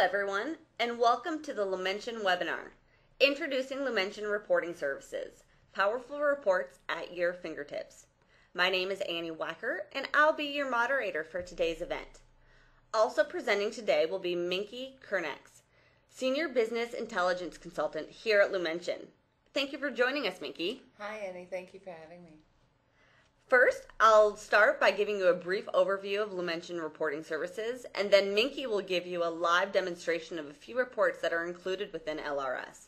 everyone, and welcome to the Lumension webinar, Introducing Lumension Reporting Services, Powerful Reports at Your Fingertips. My name is Annie Wacker, and I'll be your moderator for today's event. Also presenting today will be Minky Kernex, Senior Business Intelligence Consultant here at Lumension. Thank you for joining us, Minky. Hi, Annie. Thank you for having me. First, I'll start by giving you a brief overview of Lumension reporting services, and then Minky will give you a live demonstration of a few reports that are included within L.R.S.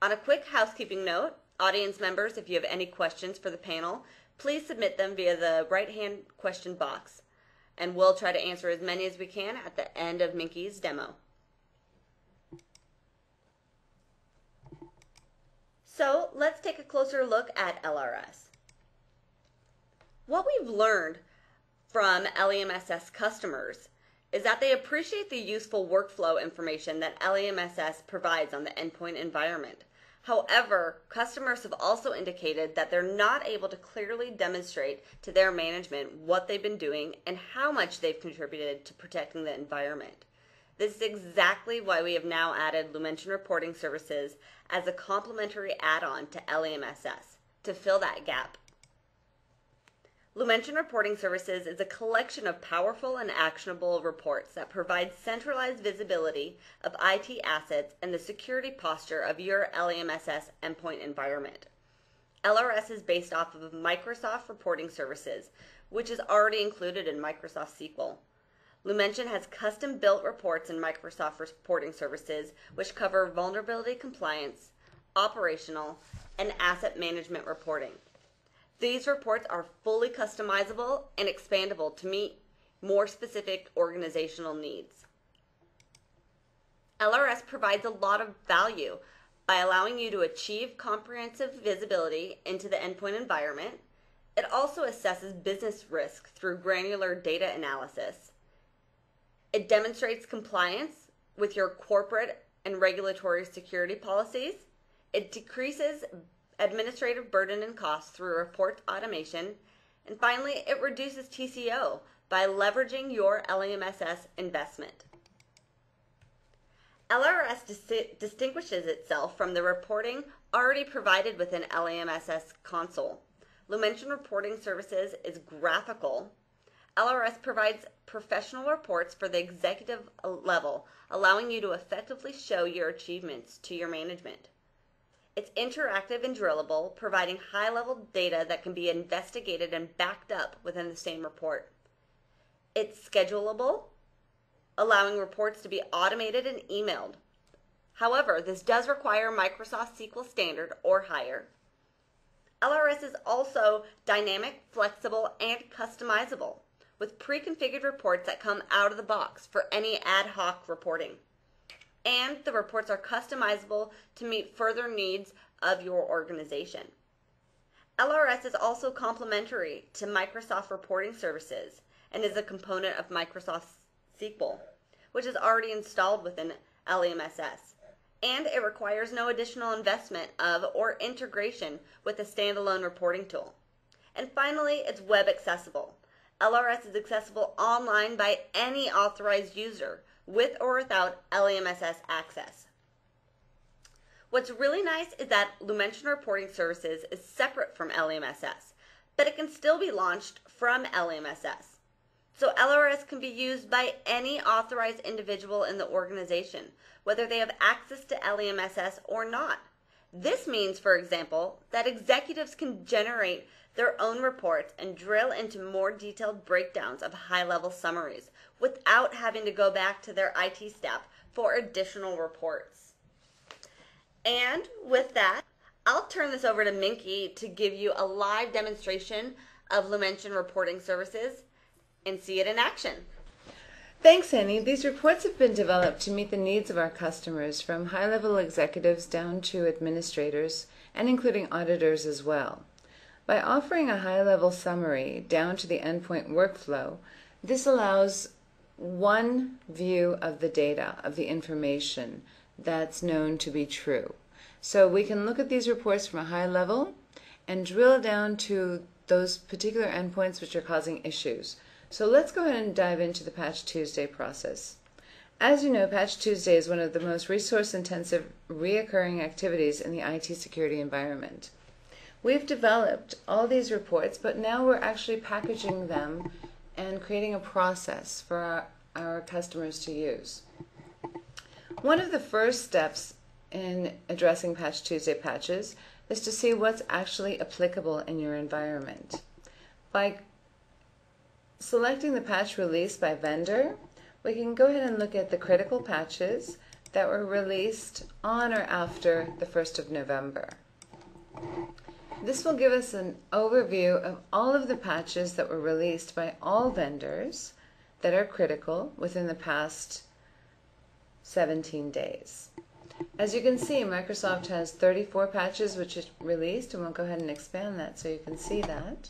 On a quick housekeeping note, audience members, if you have any questions for the panel, please submit them via the right-hand question box, and we'll try to answer as many as we can at the end of Minky's demo. So let's take a closer look at L.R.S. What we've learned from L.E.M.S.S customers is that they appreciate the useful workflow information that L.E.M.S.S provides on the endpoint environment. However, customers have also indicated that they're not able to clearly demonstrate to their management what they've been doing and how much they've contributed to protecting the environment. This is exactly why we have now added Lumension Reporting Services as a complementary add-on to L.E.M.S.S to fill that gap. Lumension Reporting Services is a collection of powerful and actionable reports that provide centralized visibility of IT assets and the security posture of your L.E.M.S.S endpoint environment. L.R.S is based off of Microsoft Reporting Services, which is already included in Microsoft SQL. Lumension has custom-built reports in Microsoft Reporting Services, which cover vulnerability compliance, operational, and asset management reporting. These reports are fully customizable and expandable to meet more specific organizational needs. L.R.S provides a lot of value by allowing you to achieve comprehensive visibility into the endpoint environment. It also assesses business risk through granular data analysis. It demonstrates compliance with your corporate and regulatory security policies. It decreases administrative burden and costs through report automation, and finally, it reduces TCO by leveraging your L.E.M.S.S investment. L.R.S distinguishes itself from the reporting already provided within L.E.M.S.S console. Lumension Reporting Services is graphical. L.R.S provides professional reports for the executive level, allowing you to effectively show your achievements to your management. It's interactive and drillable, providing high-level data that can be investigated and backed up within the same report. It's schedulable, allowing reports to be automated and emailed. However, this does require Microsoft SQL Standard or higher. L.R.S is also dynamic, flexible, and customizable, with pre-configured reports that come out of the box for any ad hoc reporting. And the reports are customizable to meet further needs of your organization. L.R.S is also complementary to Microsoft Reporting Services and is a component of Microsoft SQL, which is already installed within L.E.M.S.S. And it requires no additional investment of or integration with a standalone reporting tool. And finally, it's web accessible. L.R.S is accessible online by any authorized user, with or without L.E.M.S.S access. What's really nice is that Lumension Reporting Services is separate from L.E.M.S.S, but it can still be launched from L.E.M.S.S. So L.R.S can be used by any authorized individual in the organization, whether they have access to L.E.M.S.S or not. This means, for example, that executives can generate their own reports and drill into more detailed breakdowns of high-level summaries without having to go back to their IT staff for additional reports. And with that, I'll turn this over to Minky to give you a live demonstration of Lumension Reporting Services and see it in action. Thanks, Annie. These reports have been developed to meet the needs of our customers, from high-level executives down to administrators, and including auditors as well. By offering a high-level summary down to the endpoint workflow, this allows one view of the data, of the information that's known to be true. So we can look at these reports from a high level and drill down to those particular endpoints which are causing issues. So let's go ahead and dive into the Patch Tuesday process. As you know, Patch Tuesday is one of the most resource-intensive, reoccurring activities in the IT security environment. We've developed all these reports, but now we're actually packaging them and creating a process for our customers to use. One of the first steps in addressing Patch Tuesday patches is to see what's actually applicable in your environment. By selecting the patch release by vendor, we can go ahead and look at the critical patches that were released on or after the 1st of November. This will give us an overview of all of the patches that were released by all vendors that are critical within the past 17 days. As you can see, Microsoft has 34 patches which it released, and we'll go ahead and expand that so you can see that.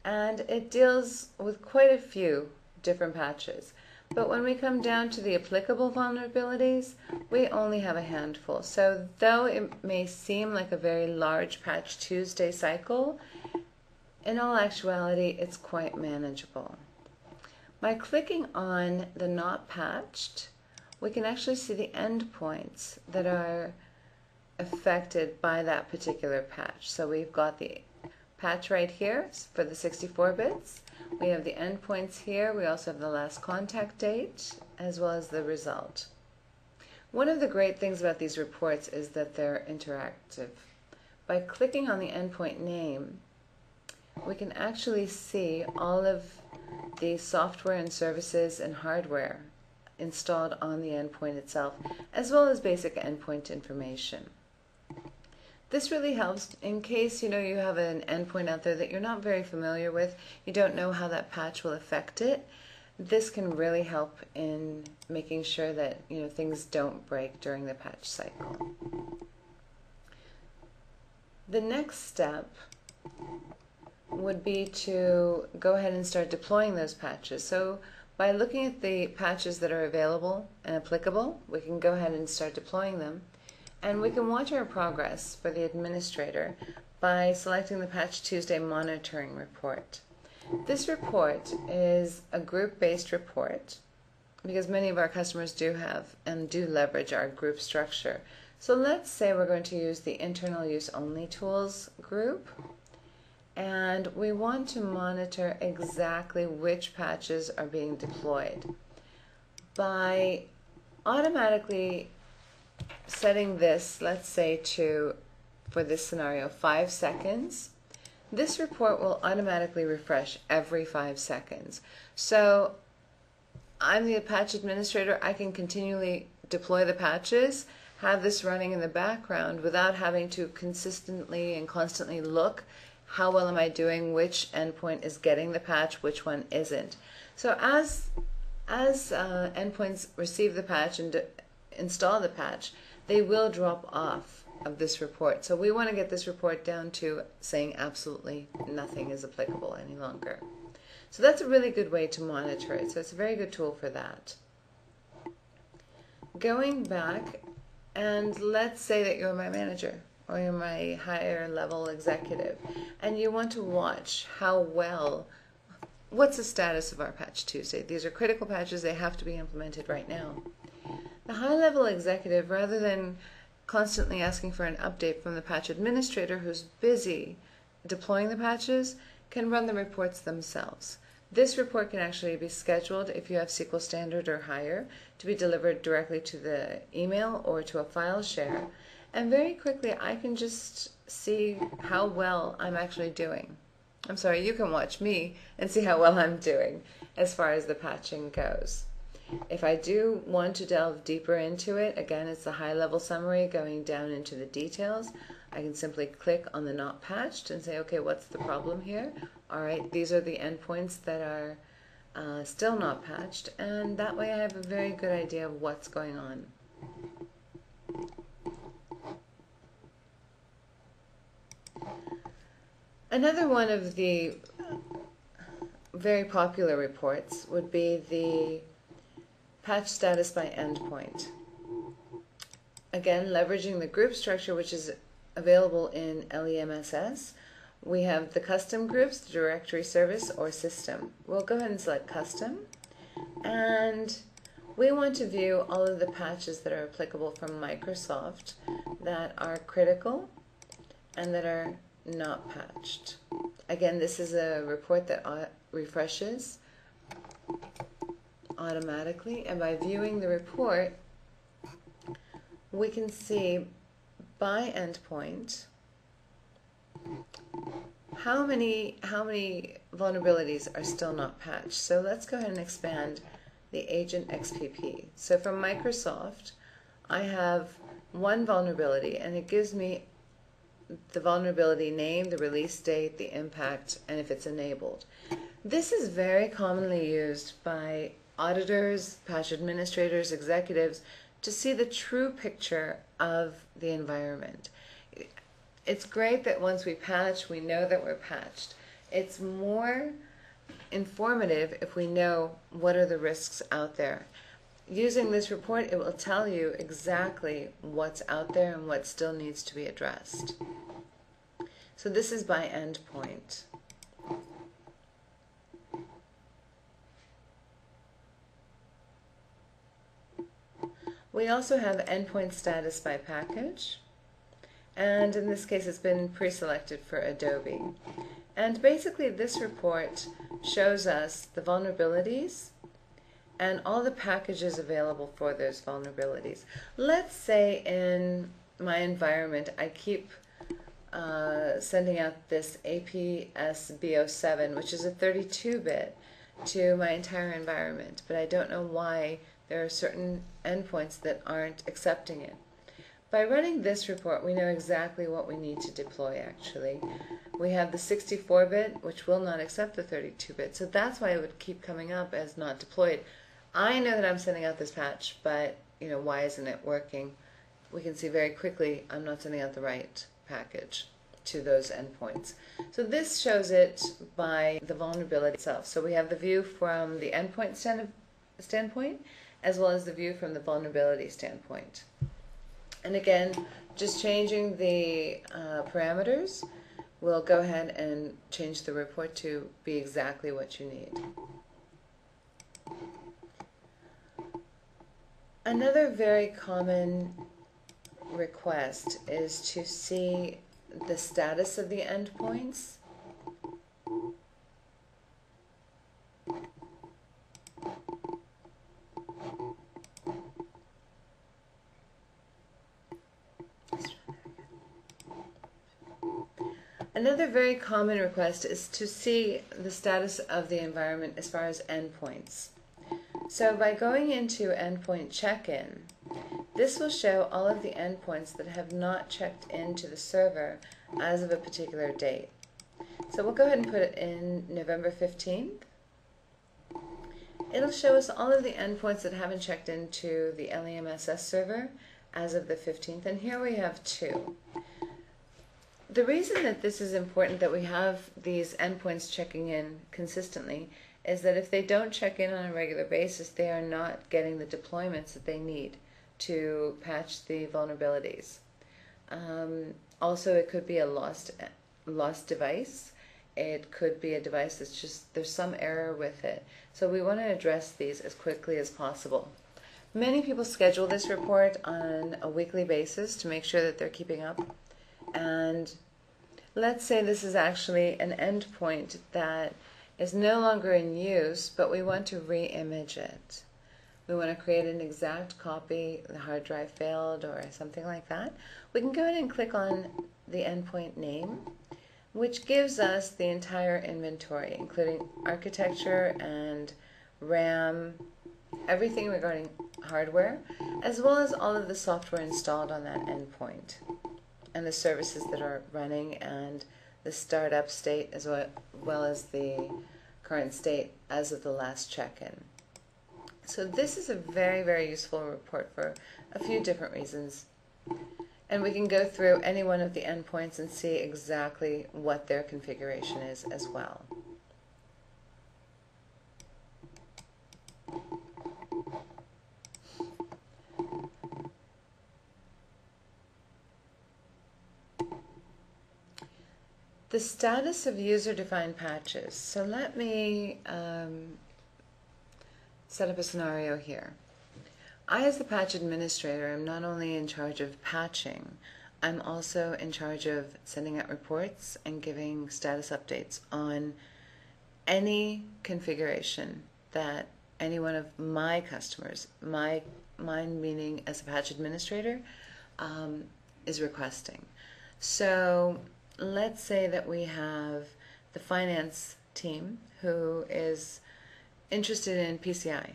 And it deals with quite a few different patches. But when we come down to the applicable vulnerabilities, we only have a handful. So though it may seem like a very large Patch Tuesday cycle, in all actuality, it's quite manageable. By clicking on the Not Patched, we can actually see the endpoints that are affected by that particular patch. So we've got the patch right here for the 64 bits. We have the endpoints here. We also have the last contact date as well as the result. One of the great things about these reports is that they're interactive. By clicking on the endpoint name, we can actually see all of the software and services and hardware installed on the endpoint itself, as well as basic endpoint information. This really helps in case you have an endpoint out there that you're not very familiar with, you don't know how that patch will affect it. This can really help in making sure that things don't break during the patch cycle. The next step would be to go ahead and start deploying those patches. So by looking at the patches that are available and applicable, we can go ahead and start deploying them. And we can watch our progress for the administrator by selecting the Patch Tuesday Monitoring report. This report is a group-based report because many of our customers do have and do leverage our group structure. So let's say we're going to use the internal use only tools group, and we want to monitor exactly which patches are being deployed. By automatically setting this, let's say for this scenario, 5 seconds, this report will automatically refresh every 5 seconds. So I'm the patch administrator, I can continually deploy the patches, have this running in the background without having to consistently and constantly look how well am I doing, which endpoint is getting the patch, which one isn't. So as endpoints receive the patch and install the patch, they will drop off of this report. So we want to get this report down to saying absolutely nothing is applicable any longer. So that's a really good way to monitor it. So it's a very good tool for that. Going back, and let's say that you're my manager or you're my higher level executive and you want to watch what's the status of our Patch Tuesday. These are critical patches, they have to be implemented right now. The high-level executive, rather than constantly asking for an update from the patch administrator who's busy deploying the patches, can run the reports themselves. This report can actually be scheduled if you have SQL Standard or higher to be delivered directly to the email or to a file share. And very quickly I can just see how well I'm actually doing. I'm sorry, you can watch me and see how well I'm doing as far as the patching goes. If I do want to delve deeper into it, again, it's the high-level summary going down into the details. I can simply click on the not patched and say, okay, what's the problem here? All right, these are the endpoints that are still not patched, and that way I have a very good idea of what's going on. Another one of the very popular reports would be the patch status by endpoint. Again, leveraging the group structure which is available in L.E.M.S, we have the custom groups, the directory service or system. We'll go ahead and select custom, and we want to view all of the patches that are applicable from Microsoft that are critical and that are not patched. Again, this is a report that refreshes automatically, and by viewing the report, we can see by endpoint how many vulnerabilities are still not patched. So let's go ahead and expand the agent XPP. So from Microsoft, I have one vulnerability, and it gives me the vulnerability name, the release date, the impact, and if it's enabled. This is very commonly used by auditors, patch administrators, executives to see the true picture of the environment. It's great that once we patch, we know that we're patched. It's more informative if we know what are the risks out there. Using this report, it will tell you exactly what's out there and what still needs to be addressed. So this is by endpoint. We also have endpoint status by package, and in this case it's been pre-selected for Adobe. And basically this report shows us the vulnerabilities and all the packages available for those vulnerabilities. Let's say in my environment I keep sending out this APSB07, which is a 32-bit, to my entire environment, but I don't know why there are certain endpoints that aren't accepting it. By running this report, we know exactly what we need to deploy actually. We have the 64-bit, which will not accept the 32-bit, so that's why it would keep coming up as not deployed. I know that I'm sending out this patch, but why isn't it working? We can see very quickly I'm not sending out the right package to those endpoints. So this shows it by the vulnerability itself. So we have the view from the endpoint standpoint, as well as the view from the vulnerability standpoint. And again, just changing the parameters will go ahead and change the report to be exactly what you need. Another very common request is to see the status of the endpoints. Another very common request is to see the status of the environment as far as endpoints. So by going into Endpoint Checkin, this will show all of the endpoints that have not checked into the server as of a particular date. So we'll go ahead and put it in November 15th. It'll show us all of the endpoints that haven't checked into the L.E.M.S server as of the 15th, and here we have 2. The reason that this is important that we have these endpoints checking in consistently is that if they don't check in on a regular basis, they are not getting the deployments that they need to patch the vulnerabilities. Also, it could be a lost device. It could be a device that's just, there's some error with it. So we want to address these as quickly as possible. Many people schedule this report on a weekly basis to make sure that they're keeping up. And let's say this is actually an endpoint that is no longer in use, but we want to re-image it. We want to create an exact copy, the hard drive failed or something like that. We can go ahead and click on the endpoint name, which gives us the entire inventory, including architecture and RAM, everything regarding hardware, as well as all of the software installed on that endpoint, and the services that are running, and the startup state as well as the current state as of the last check-in. So this is a very, very useful report for a few different reasons. And we can go through any one of the endpoints and see exactly what their configuration is as well. The status of user-defined patches. So let me set up a scenario here. I, as the patch administrator, am not only in charge of patching, I'm also in charge of sending out reports and giving status updates on any configuration that any one of my customers, mine meaning as a patch administrator, is requesting. So let's say that we have the finance team who is interested in PCI.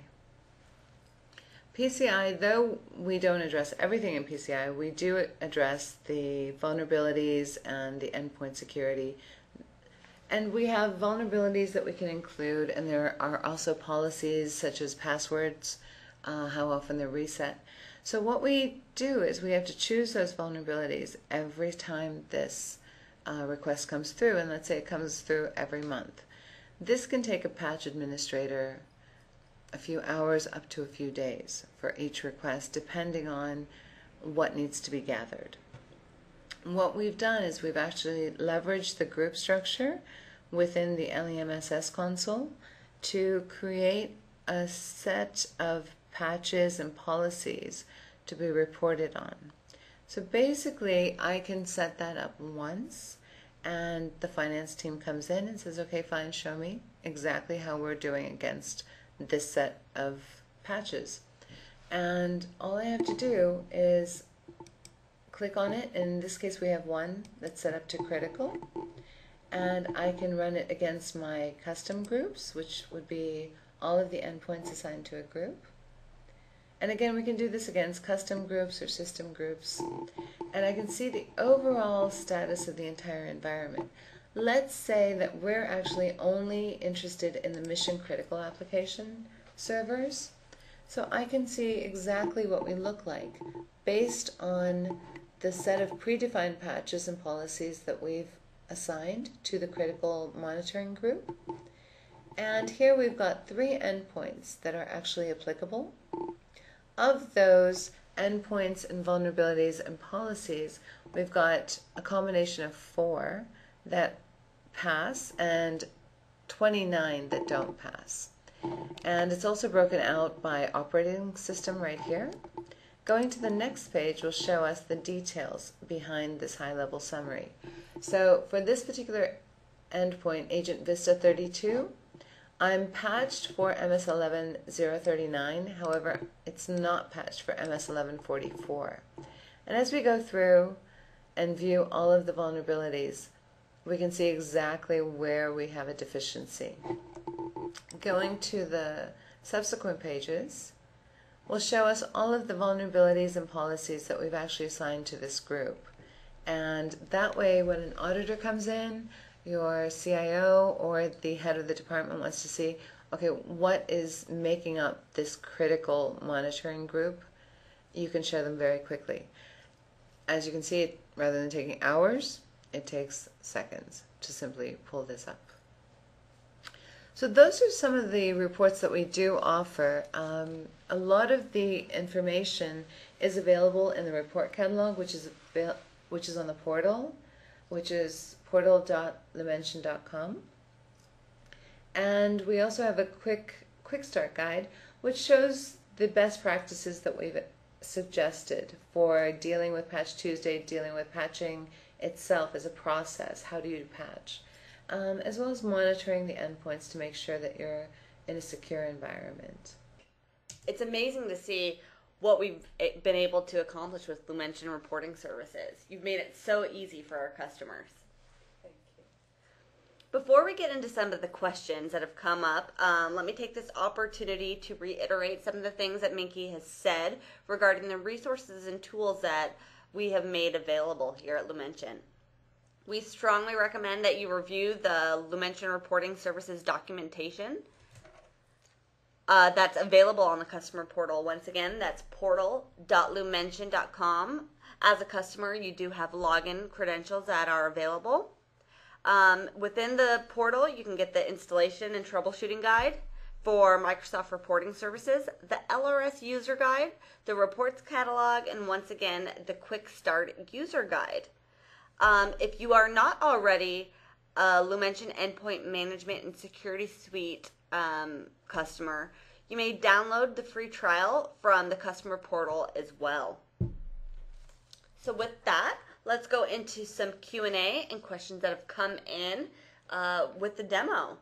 PCI, though we don't address everything in PCI, we do address the vulnerabilities and the endpoint security. And we have vulnerabilities that we can include, and there are also policies such as passwords, how often they're reset. So what we do is we have to choose those vulnerabilities every time this request comes through, and let's say it comes through every month. This can take a patch administrator a few hours up to a few days for each request, depending on what needs to be gathered. What we've done is we've actually leveraged the group structure within the L.E.M.S console to create a set of patches and policies to be reported on. So basically, I can set that up once, and the finance team comes in and says, okay, fine, show me exactly how we're doing against this set of patches. And all I have to do is click on it. In this case, we have one that's set up to critical, and I can run it against my custom groups, which would be all of the endpoints assigned to a group. And again, we can do this against custom groups or system groups, and I can see the overall status of the entire environment. Let's say that we're actually only interested in the mission critical application servers. So I can see exactly what we look like based on the set of predefined patches and policies that we've assigned to the critical monitoring group. And here we've got 3 endpoints that are actually applicable. Of those endpoints and vulnerabilities and policies, we've got a combination of 4 that pass and 29 that don't pass. And it's also broken out by operating system right here. Going to the next page will show us the details behind this high-level summary. So for this particular endpoint, Agent Vista 32, I'm patched for MS11-039, however, it's not patched for MS11-44. And as we go through and view all of the vulnerabilities, we can see exactly where we have a deficiency. Going to the subsequent pages will show us all of the vulnerabilities and policies that we've actually assigned to this group. And that way, when an auditor comes in, your CIO or the head of the department wants to see, okay, what is making up this critical monitoring group, you can show them very quickly. As you can see, rather than taking hours, it takes seconds to simply pull this up. So those are some of the reports that we do offer. A lot of the information is available in the report catalog, which is on the portal, which is portal.lumension.com. And we also have a quick start guide, which shows the best practices that we've suggested for dealing with Patch Tuesday, dealing with patching itself as a process. How do you patch? As well as monitoring the endpoints to make sure that you're in a secure environment. It's amazing to see what we've been able to accomplish with Lumension reporting services. You've made it so easy for our customers. Thank you. Before we get into some of the questions that have come up, let me take this opportunity to reiterate some of the things that Minky has said regarding the resources and tools that we have made available here at Lumension. We strongly recommend that you review the Lumension reporting services documentation that's available on the customer portal. Once again, that's portal.lumension.com. As a customer, you do have login credentials that are available. Within the portal, you can get the installation and troubleshooting guide for Microsoft reporting services, the LRS user guide, the reports catalog, and once again, the quick start user guide. If you are not already a Lumension Endpoint Management and Security Suite customer, You may download the free trial from the customer portal as well. So with that, let's go into some Q&A and questions that have come in with the demo.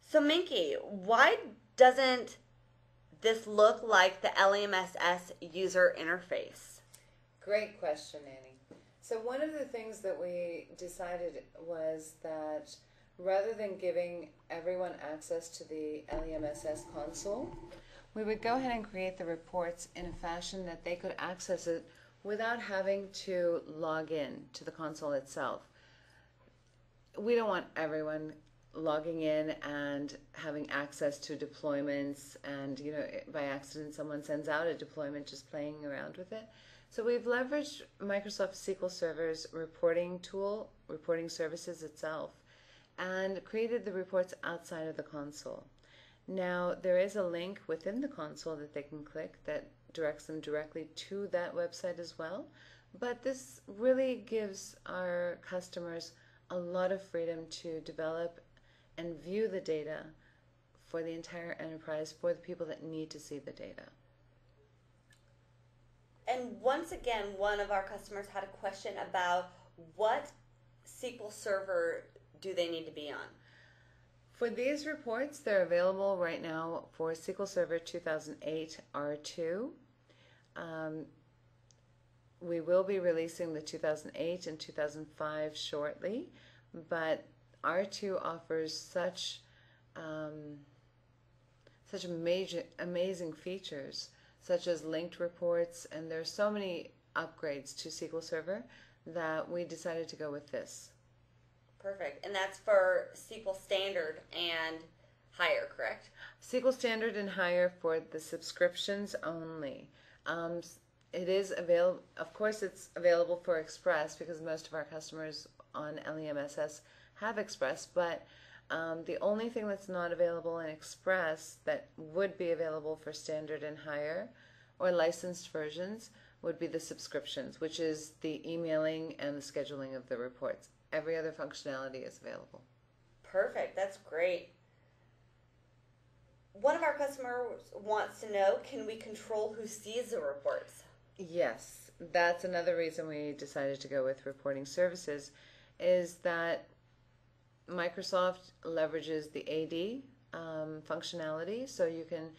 So Minky, why doesn't this look like the L.E.M.S.S user interface? Great question, Annie. So one of the things that we decided was that rather than giving everyone access to the L.E.M.S.S console, we would go ahead and create the reports in a fashion that they could access it without having to log in to the console itself. We don't want everyone logging in and having access to deployments and, by accident someone sends out a deployment just playing around with it. So we've leveraged Microsoft SQL Server's reporting tool, reporting services itself, and created the reports outside of the console. Now, there is a link within the console that they can click that directs them directly to that website as well, but this really gives our customers a lot of freedom to develop and view the data for the entire enterprise for the people that need to see the data. And once again, one of our customers had a question about what SQL Server do they need to be on? For these reports, they're available right now for SQL Server 2008 R2. We will be releasing the 2008 and 2005 shortly, but R2 offers such amazing features, such as linked reports, and there's so many upgrades to SQL Server that we decided to go with this. Perfect. And that's for SQL Standard and Higher, correct? SQL Standard and Higher for the subscriptions only. It is available, of course it's available for Express because most of our customers on L.E.M.S.S have Express, but the only thing that's not available in Express that would be available for Standard and Higher or licensed versions would be the subscriptions, which is the emailing and the scheduling of the reports. Every other functionality is available. Perfect. That's great. One of our customers wants to know, can we control who sees the reports? Yes, that's another reason we decided to go with reporting services, is that Microsoft leverages the AD functionality, so you can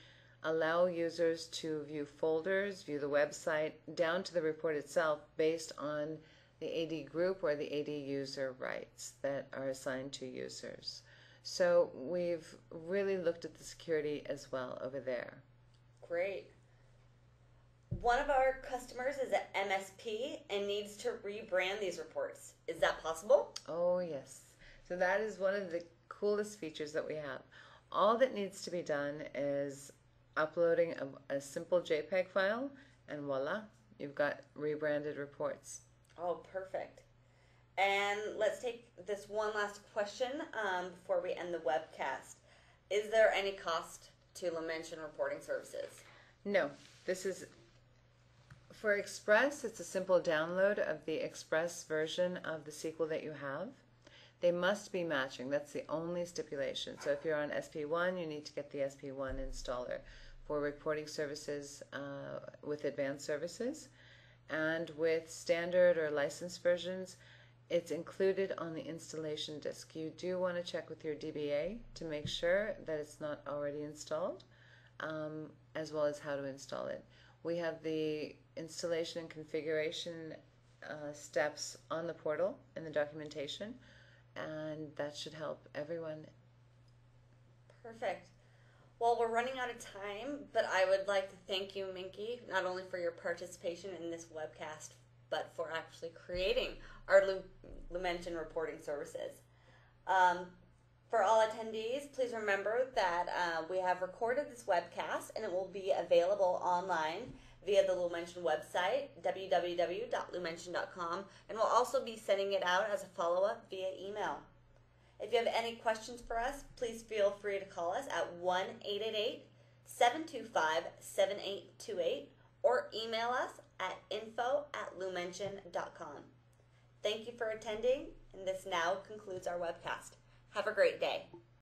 allow users to view folders, view the website, down to the report itself based on the AD group or the AD user rights that are assigned to users. So we've really looked at the security as well over there. Great. One of our customers is an MSP and needs to rebrand these reports. Is that possible? Oh, yes. So that is one of the coolest features that we have. All that needs to be done is uploading a simple JPEG file, and voila, you've got rebranded reports. Oh, perfect. And let's take this one last question before we end the webcast. Is there any cost to Lumension reporting services? No. This is for Express. It's a simple download of the Express version of the SQL that you have. They must be matching. That's the only stipulation. So if you're on SP1, you need to get the SP1 installer for reporting services with advanced services. And with standard or licensed versions, it's included on the installation disk. You do want to check with your DBA to make sure that it's not already installed, as well as how to install it. We have the installation and configuration steps on the portal in the documentation, and that should help everyone. Perfect. Well, we're running out of time, but I would like to thank you, Minky, not only for your participation in this webcast, but for actually creating our Lumension reporting services. For all attendees, please remember that we have recorded this webcast and it will be available online via the Lumension website, www.lumension.com, and we'll also be sending it out as a follow-up via email. If you have any questions for us, please feel free to call us at 1-888-725-7828 or email us at info@lumension.com. Thank you for attending, and this now concludes our webcast. Have a great day.